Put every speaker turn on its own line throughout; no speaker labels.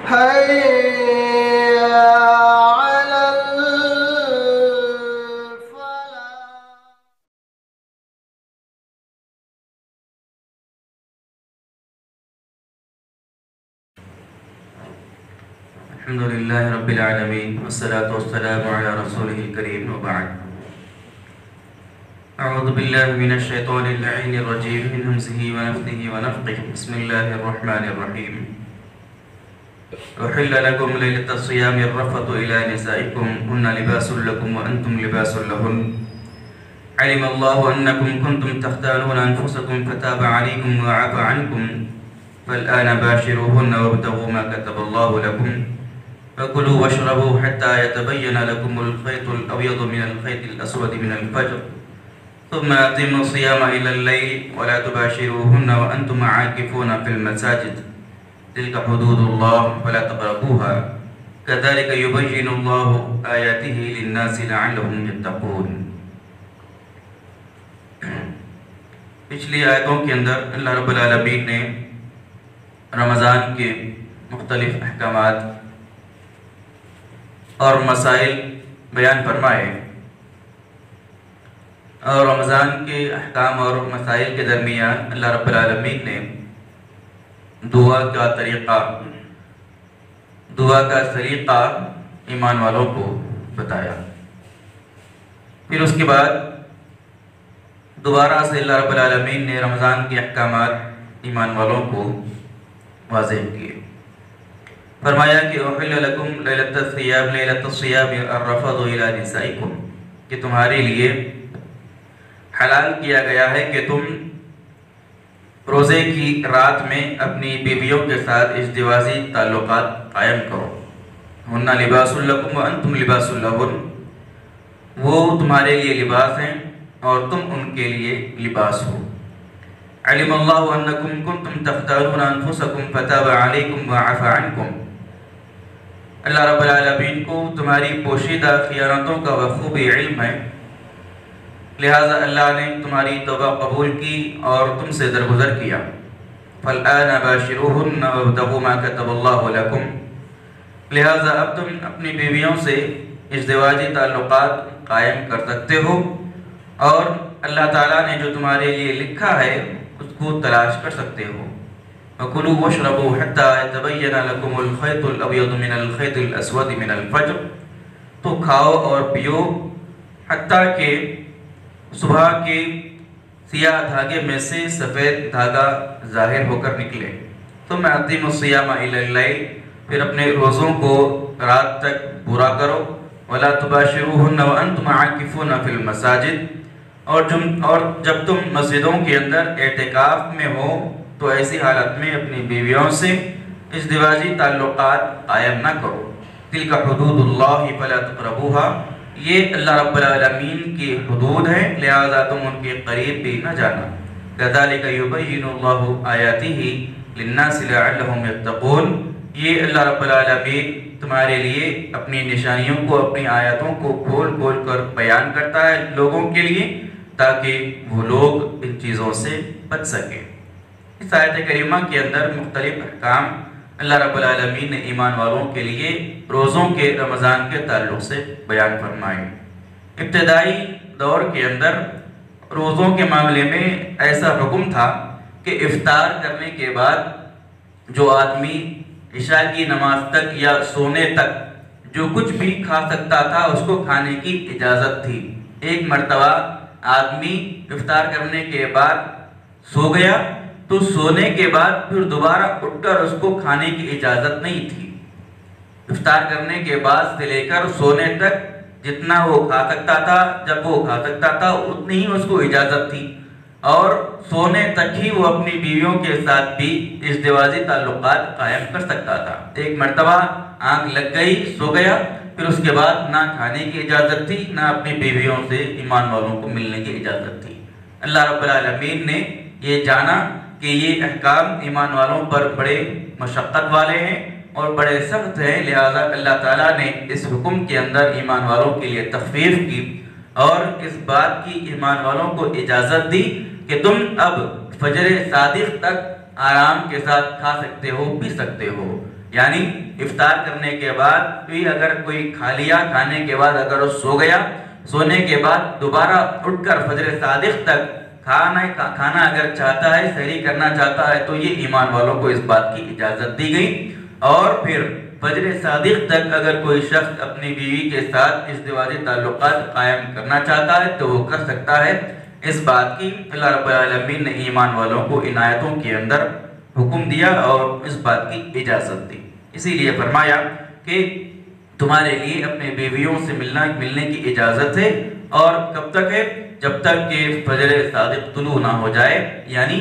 حي على الفلاح.
الحمد لله رب العالمين والصلاة والسلام على رسوله الكريم وبعد. أعوذ بالله من الشيطان اللعين الرجيم من همزه ونفثه ونفثه. بسم الله الرحمن الرحيم. أحل لكم ليلة الصيام الرفث إلى نسائكم هن لباس لكم وأنتم لباس لهن علم الله أنكم كنتم تختانون أنفسكم فتاب عليكم وعفى عنكم فالآن باشروهن وابتغوا ما كتب الله لكم فكلوا واشربوا حتى يتبين لكم الخيط الأبيض من الخيط الأسود من الفجر ثم أتموا الصيام إلى الليل ولا تباشروهن وأنتم عاكفون في المساجد تلك حدود الله فلا تقربوها كذلك يبين الله آياته للناس لعلهم يتقون. پچھلی آیتوں کے اندر اللہ رب العالمین نے رمضان کے مختلف احکامات اور مسائل بیان فرمائے اور رمضان کے احکام اور مسائل کے درمیان اللہ رب العالمین نے دعا کا سلیقہ ایمان والوں کو بتایا. پھر اس کے بعد دوبارہ سے اللہ رب العالمین نے رمضان کے احکامات ایمان والوں کو واضح کیے. فرمایا کہ احل لکم لیلۃ الصیام الرفث الی نسائکم کہ تمہارے لیے حلال کیا گیا ہے کہ تم روزے کی رات میں اپنی بیویوں کے ساتھ ازدواجی تعلقات قائم کرو. ہن لباس لکم وانتم لباس لہن وہ تمہارے لیے لباس ہیں اور تم ان کے لیے لباس ہو. علم اللہ انکم کنتم تختانون انفسکم فتاب علیکم وعفى عنکم. اللہ رب العالمین کو تمہاری پوشیدہ خیانتوں کا بخوبی علم ہے لہذا اللہ نے تمہاری توبہ قبول کی اور تم سے درگزر کیا. فالآن باشروہن وابتغوا ما کتب اللہ لکم لہذا اب تم اپنی بیویوں سے ازدواجی تعلقات قائم کر سکتے ہو اور اللہ تعالیٰ نے جو تمہارے لیے لکھا ہے اس کو تلاش کر سکتے ہو. وَكُلُوا وَاشْرَبُوا حَتَّى يَتَبَيَّنَ لَكُمُ الْخَيْطُ الْأَبْيَضُ مِنَ الْخَيْطِ الْأَسْوَدِ مِنَ الْفَجْرِ تو کھاؤ اور پیو حتیٰ کہ صبح کے سیاہ دھاگے میں سے سفید دھاگا ظاہر ہو کر نکلے. ثُمَّ أَتِمُوا الصِّيَامَ إِلَى اللَّيْلِ پھر اپنے روزوں کو رات تک پورا کرو. وَلَا تُبَاشِرُوهُنَّ وَأَنْتُمْ عَاكِفُونَ فِي الْمَسَاجِدِ اور جب تم مسجدوں کے اندر اعتکاف میں ہو تو ایسی حالت میں اپنی بیویوں سے ازدواجی تعلقات قائم نہ کرو. تِلْكَ حُدُودُ اللَّهِ فَلَا تَقْرَبُوهَا یہ اللہ رب العالمین کی حدود ہے لہذا تم ان کے قریب بھی نہ جانا. كَذَلِكَ يُبَيِّنُ اللَّهُ آيَاتِهِ لِلنَّاسِ لَعَلَّهُمْ يَتَّقُونَ یہ اللہ رب العالمین تمہارے لیے اپنی نشانیوں کو اپنی آیاتوں کو کھول کھول کر بیان کرتا ہے لوگوں کے لیے تاکہ وہ لوگ ان چیزوں سے بچ سکیں. اس آیت کریمہ کے اندر مختلف احکام اللہ رب العالمین نے ایمان والوں کے لیے روزوں کے رمضان کے تعلق سے بیان فرمائے. ابتدائی دور کے اندر روزوں کے معاملے میں ایسا حکم تھا کہ افطار کرنے کے بعد جو آدمی عشاء کی نماز تک یا سونے تک جو کچھ بھی کھا سکتا تھا اس کو کھانے کی اجازت تھی. ایک مرتبہ آدمی افطار کرنے کے بعد سو گیا تو سونے کے بعد پھر دوبارہ اٹھ کر اس کو کھانے کی اجازت نہیں تھی. افطار کرنے کے بعد سے لے کر سونے تک جتنا وہ کھا سکتا تھا جب وہ کھا سکتا تھا اتنی ہی اس کو اجازت تھی اور سونے تک ہی وہ اپنی بیویوں کے ساتھ بھی ازدواجی تعلقات قائم کر سکتا تھا. ایک مرتبہ آنکھ لگ گئی سو گیا پھر اس کے بعد نہ کھانے کی اجازت تھی نہ اپنی بیویوں سے ایمان والوں کو ملنے کی اجازت تھی. اللہ رب العالمین نے یہ جانا کہ یہ احکام ایمان والوں پر بڑے مشقت والے ہیں اور بڑے سخت ہیں لہذا اللہ تعالیٰ نے اس حکم کے اندر ایمان والوں کے لیے تخفیف کی اور اس بات کی ایمان والوں کو اجازت دی کہ تم اب فجر صادق تک آرام کے ساتھ کھا سکتے ہو پی سکتے ہو. یعنی افطار کرنے کے بعد بھی اگر کوئی کھا لیا، کھانے کے بعد اگر وہ سو گیا، سونے کے بعد دوبارہ اٹھ کر فجر صادق تک کھانا اگر چاہتا ہے، سحری کرنا چاہتا ہے، تو یہ ایمان والوں کو اس بات کی اجازت دی گئی۔ اور پھر فجر صادق تک اگر کوئی شخص اپنی بیوی کے ساتھ ازدواجی تعلقات قائم کرنا چاہتا ہے تو وہ کر سکتا ہے۔ اس بات کی اللہ رب العالمین نے ایمان والوں کو ان آیتوں کے اندر حکم دیا اور اس بات کی اجازت دی۔ اسی لیے فرمایا کہ تمہارے لیے اپنے بیویوں سے ملنے کی اجازت ہے، اور کب تک ہے؟ جب تک کہ فجر صادق طلوع نہ ہو جائے، یعنی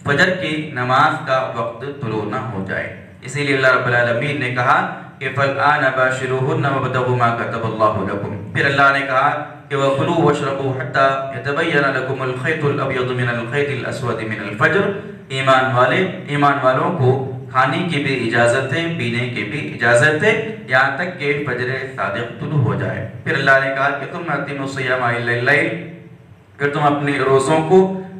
فجر کی نماز کا وقت طلوع نہ ہو جائے۔ اسی لیے اللہ رب العالمین نے کہا کہ فَالْآنَ بَاشِرُوهُنَّ وَابْتَغُوا مَا كَتَبَ اللَّهُ لَكُمْ۔ پھر اللہ نے کہا کہ وَكُلُوا وَاشْرَبُوا حَتَّى يَتَبَيَّنَ لَكُمُ الْخَيْطُ الْأَبْيَضُ مِنَ الْخَيْطِ الْأَسْوَدِ مِنَ الْفَجْرِ۔ ایمان والوں کو کھانے کی بھی اجازت ہے، پینے کی بھی اجازت ہے، یہاں تک کہ فجر صادق طلوع ہو جائے۔ پھر اللہ نے کہا کہ تم اَتِمُوا الصِّيَامَ إِلَى اللَّيْلِ، پھر تم اپنے روزوں کو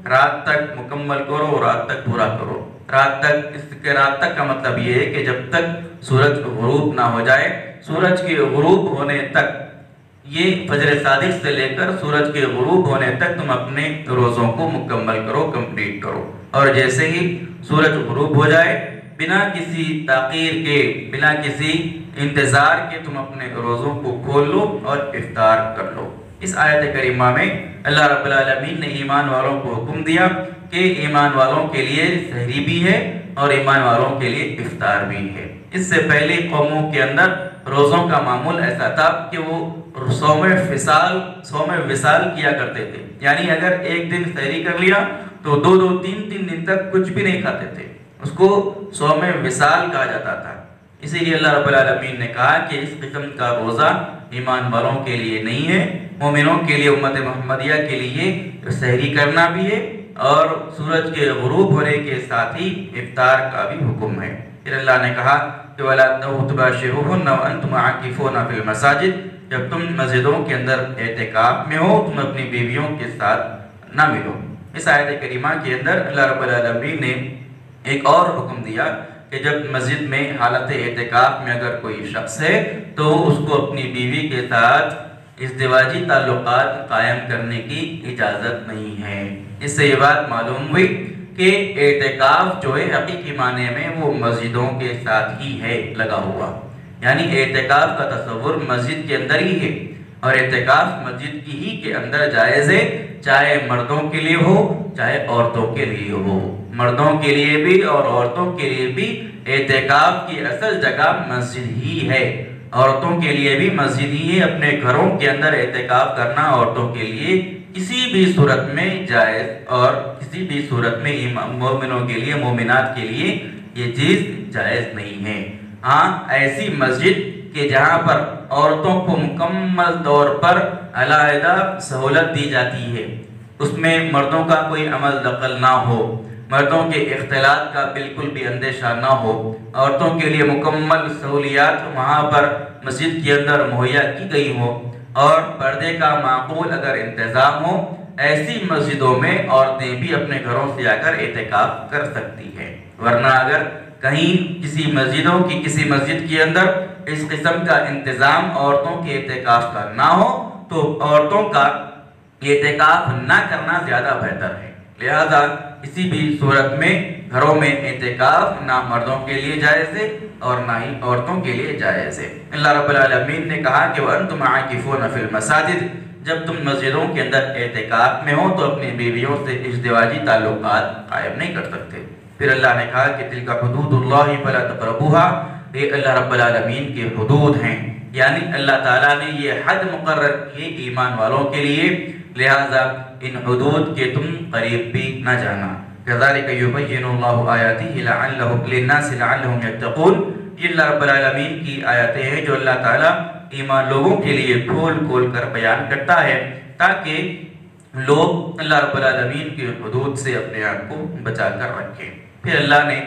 رات تک مکمل کرو، رات تک پورا کرو۔ رات تک، اس کے رات تک کا مطلب یہ ہے کہ جب تک سورج غروب نہ ہو جائے، سورج کے غروب ہونے تک، یہ فجر صادق سے لے کر سورج کے غروب ہونے تک تم اپنے روزوں کو مکمل کرو، کمپلیٹ کرو۔ اور جیسے ہی سورج غروب ہو جائے، بنا کسی تاخیر کے، بنا کسی انتظار کے تم اپنے روزوں کو کھول لو اور افطار کر لو۔ اس آیت کریمہ میں اللہ رب العالمین نے ایمان والوں کو حکم دیا کہ ایمان والوں کے لیے سحری بھی ہے اور ایمان والوں کے لیے افطار بھی ہے۔ اس سے پہلے قوموں کے اندر روزوں کا معمول ایسا تھا کہ وہ صوم وصال کیا کرتے تھے، یعنی اگر ایک دن سحری کر لیا تو دو تین دن تک کچھ بھی نہیں کھاتے تھے، اس کو صوم وصال کہا جاتا تھا۔ اسی لیے اللہ رب العالمین نے کہا کہ اس قسم کا روزہ ایمان والوں کے لیے نہیں ہے، مومنوں کے لیے، امت محمدیہ کے لیے سحری کرنا بھی ہے اور سورج کے غروب ہونے کے ساتھ ہی افطار کا بھی حکم ہے۔ پھر اللہ نے کہا کہ وَلَا تُبَاشِرُوهُنَّ وَأَنْتُمْ عَاكِفُونَ فِي الْمَسَاجِدِ، جب تم مسجدوں کے اندر اعتکاف میں ہو تم اپنی بیویوں کے ساتھ نہ ملو۔ اس آیت کریمہ کے اندر اللہ رب العالمین نے ایک اور حکم دیا کہ جب مسجد میں حالت اعتکاف میں اگر کوئی شخص ہے تو اس کو اپنی بیوی کے ساتھ ازدواجی تعلقات قائم کرنے کی اجازت نہیں ہے۔ اس سے یہ بات معلوم ہوئی کہ اعتکاف جو ہے حقیقی معنی میں وہ مسجدوں کے ساتھ ہی ہے لگا ہوا، یعنی اعتکاف کا تصور مسجد کے اندر ہی ہے، اور اعتکاف مسجد کی ہی کے اندر جائز ہے، چاہے مردوں کے لیے ہو چاہے عورتوں کے لیے ہو۔ مردوں کے لیے بھی اور عورتوں کے لیے بھی اعتکاف کی اصل جگہ مسجد ہی ہے، عورتوں کے لیے بھی مسجد ہی ہے۔ اپنے گھروں کے اندر اعتکاف کرنا عورتوں کے لیے کسی بھی صورت میں جائز، اور کسی بھی صورت میں مومنوں کے لیے، مومنات کے لیے یہ چیز جائز نہیں ہے۔ ہاں، ایسی مسجد کہ جہاں پر عورتوں کو مکمل طور پر علیحدہ سہولت دی جاتی ہے، اس میں مردوں کا کوئی عمل دخل نہ ہو، مردوں کے اختلاط کا بالکل بھی اندیشہ نہ ہو، عورتوں کے لیے مکمل سہولیات وہاں پر مسجد کے اندر مہیا کی گئی ہو، اور پردے کا معقول اگر انتظام ہو، ایسی مسجدوں میں عورتیں بھی اپنے گھروں سے آ کر اعتکاف کر سکتی ہیں۔ ورنہ اگر کہیں کسی مسجد کے اندر اس قسم کا انتظام عورتوں کے اعتکاف کا نہ ہو تو عورتوں کا اعتکاف نہ کرنا زیادہ بہتر ہے۔ لہذا کسی بھی صورت میں گھروں میں اعتکاف نہ مردوں کے لیے جائز ہے اور نہ ہی عورتوں کے لیے جائز ہے۔ اللہ رب العالمین نے کہا کہ وَأَنْتُمْ عَاكِفُونَ فِي الْمَسَاجِدِ، جب تم مسجدوں کے اندر اعتکاف میں ہو تو اپنی بیویوں سے ازدواجی تعلقات قائم نہیں کر سکتے۔ پھر اللہ نے کہا کہ تِلْكَ حُدُودُ اللَّهِ فَلَا تَقْرَبُوهَا، یہ اللہ رب العالمین کے حدود ہیں، یعنی اللہ تعالیٰ نے یہ حد مقرر کی ایمان والوں کے لیے، لہذا ان حدود کے تم قریب بھی نہ جانا۔ كَذَلِكَ يُبَيِّنُ اللَّهُ آيَاتِهِ لِلنَّاسِ لَعَلَّهُمْ يَتَّقُونَ، یہ اللہ رب العالمین کی آیاتیں ہیں جو اللہ تعالیٰ ایمان لوگوں کے لیے کھول کھول کر بیان کرتا ہے تاکہ لوگ اللہ رب العالمین کی حدود سے اپنے آپ کو بچا کر رکھیں۔ پھر اللہ نے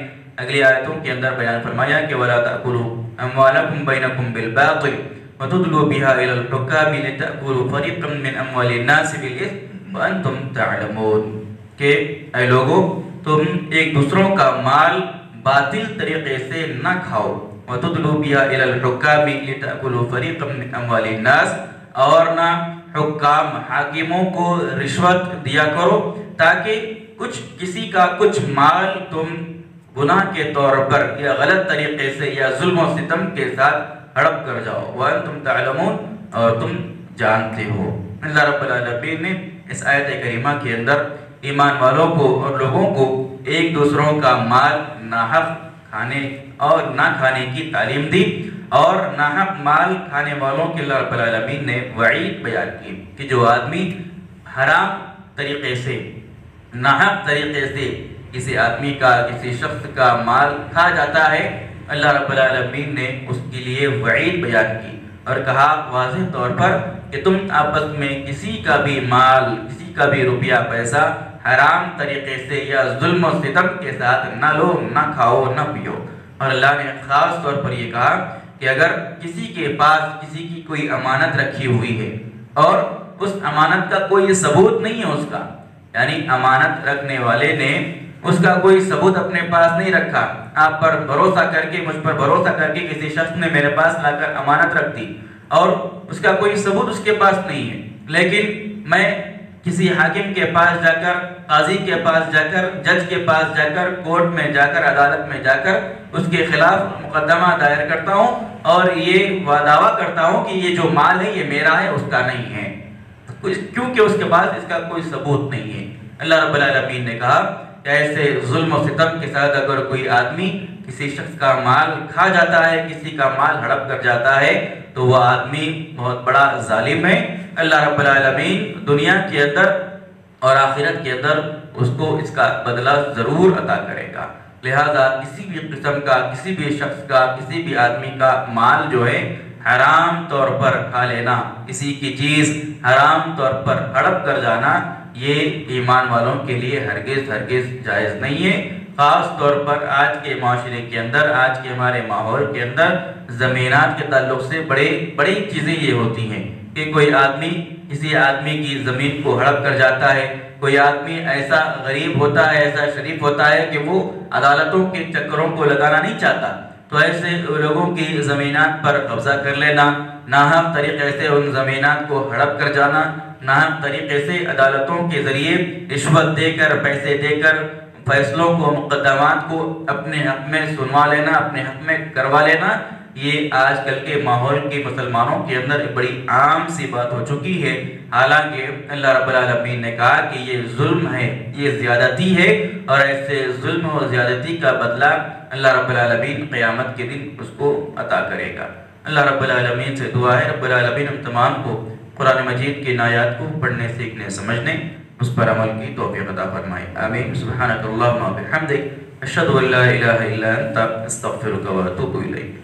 اگلی آیتوں کے اندر بیان فرمایا کہ وَلَا تَأْكُلُوا أَمْوَالَكُمْ بَيْنَكُمْ بِالْبَاطِلِ وَتُدْلُوا بِهَا إِلَى الْحُكَّامِ لِتَأْكُلُوا فَرِيقًا مِّنْ أَمْوَالِ النَّاسِ بِالْإِثْمِ وَأَنْتُمْ تَعْلَمُونَ، کہ اے لوگو تم ایک دوسروں کا مال باطل طریقے سے نہ کھاؤ وَتُدْلُوا بِهَا إِلَى الْحُكَّامِ لِتَأْكُلُوا فَرِيقًا مِنْ أَمْوَالِ النَّاسِ اور نہ حکام حاکموں کو رشوت دیا کرو تاکہ کسی کا کچھ مال تم گناہ کے طور پر یا غلط طریقے سے یا ظلم و ستم کے ساتھ ہڑپ کر جاؤ وَأَنْتُمْ تَعْلَمُونَ اور تم جانتے ہو۔ اللہ رب العالمین نے اس آیت کریمہ کے اندر ایمان والوں کو اور لوگوں کو ایک دوسروں کا مال ناحق کھانے اور نہ کھانے کی تعلیم دی، اور ناحق مال کھانے والوں کے اللہ رب العالمین نے وعید بیان کی کہ جو آدمی حرام طریقے سے ناحق طریقے سے کسی آدمی کا کسی شخص کا مال کھا جاتا ہے، اللہ رب العالمین نے اس کے لیے وعید بیان کی اور کہا واضح طور پر کہ تم آپس میں کسی کا بھی مال کسی کا بھی روپیہ پیسہ حرام طریقے سے یا ظلم و ستم کے ساتھ نہ لو، نہ کھاؤ، نہ پیو۔ اور اللہ نے خاص طور پر یہ کہا کہ اگر کسی کے پاس کسی کی کوئی امانت رکھی ہوئی ہے اور اس امانت کا کوئی ثبوت نہیں ہے اس کا، یعنی امانت رکھنے والے نے اس کا کوئی ثبوت اپنے پاس نہیں رکھا، آپ پر بھروسہ کر کے مجھ پر بھروسہ کر کے کسی شخص نے میرے پاس لا کر امانت رکھ دی اور اس کا کوئی ثبوت اس کے پاس نہیں ہے، لیکن میں کسی حاکم کے پاس جا کر، قاضی کے پاس جا کر، جج کے پاس جا کر، کورٹ میں جا کر، عدالت میں جا کر اس کے خلاف مقدمہ دائر کرتا ہوں اور یہ دعویٰ کرتا ہوں کہ یہ جو مال ہے یہ میرا ہے، اس کا نہیں ہے، کیونکہ اس کے پاس اس کا کوئی ثبوت نہیں ہے۔ اللہ رب العالمین نے کہا کہ ایسے ظلم و ستم کے ساتھ اگر کوئی آدمی کسی شخص کا مال کھا جاتا ہے، کسی کا مال ہڑپ کر جاتا ہے، تو وہ آدمی بہت بڑا ظالم ہے۔ اللہ رب العالمین دنیا کے اندر اور آخرت کے اندر اس کو اس کا بدلہ ضرور عطا کرے گا۔ لہذا کسی بھی قسم کا، کسی بھی شخص کا، کسی بھی آدمی کا مال جو ہے حرام طور پر کھا لینا، کسی کی چیز حرام طور پر ہڑپ کر جانا، یہ ایمان والوں کے لیے ہرگز جائز نہیں ہے۔ خاص طور پر آج کے معاشرے کے اندر، آج کے ہمارے ماحول کے اندر زمینات کے تعلق سے بڑی چیزیں یہ ہوتی ہیں کہ کوئی آدمی کسی آدمی کی زمین کو ہڑپ کر جاتا ہے، کوئی آدمی ایسا غریب ہوتا ہے، ایسا شریف ہوتا ہے کہ وہ عدالتوں کے چکروں کو لگانا نہیں چاہتا، تو ایسے لوگوں کی زمینات پر قبضہ کر لینا، ناحق طریقے سے ان زمینات کو ہڑپ کر جانا، ناحق طریقے سے عدالتوں کے ذریعے رشوت دے کر، پیسے دے کر فیصلوں کو، مقدمات کو اپنے حق میں سنوا لینا، اپنے حق میں کروا لینا، یہ آج کل کے ماحول کے مسلمانوں کے اندر ایک بڑی عام سی بات ہو چکی ہے۔ حالانکہ اللہ رب العالمین نے کہا کہ یہ ظلم ہے، یہ زیادتی ہے، اور ایسے ظلم و زیادتی کا بدلہ اللہ رب العالمین قیامت کے دن اس کو عطا کرے گا۔ اللہ رب العالمین سے دعا ہے رب العالمین ہم تمام کو قرآن مجید کی آیات کو پڑھنے، سیکھنے، سمجھنے، اس پر عمل کی توفیق عطا فرمائے، آمین۔ سبحانک اللہم و بحمدک، اشہد ان لا الہ الا انت، استغفرک و اتوب الیک۔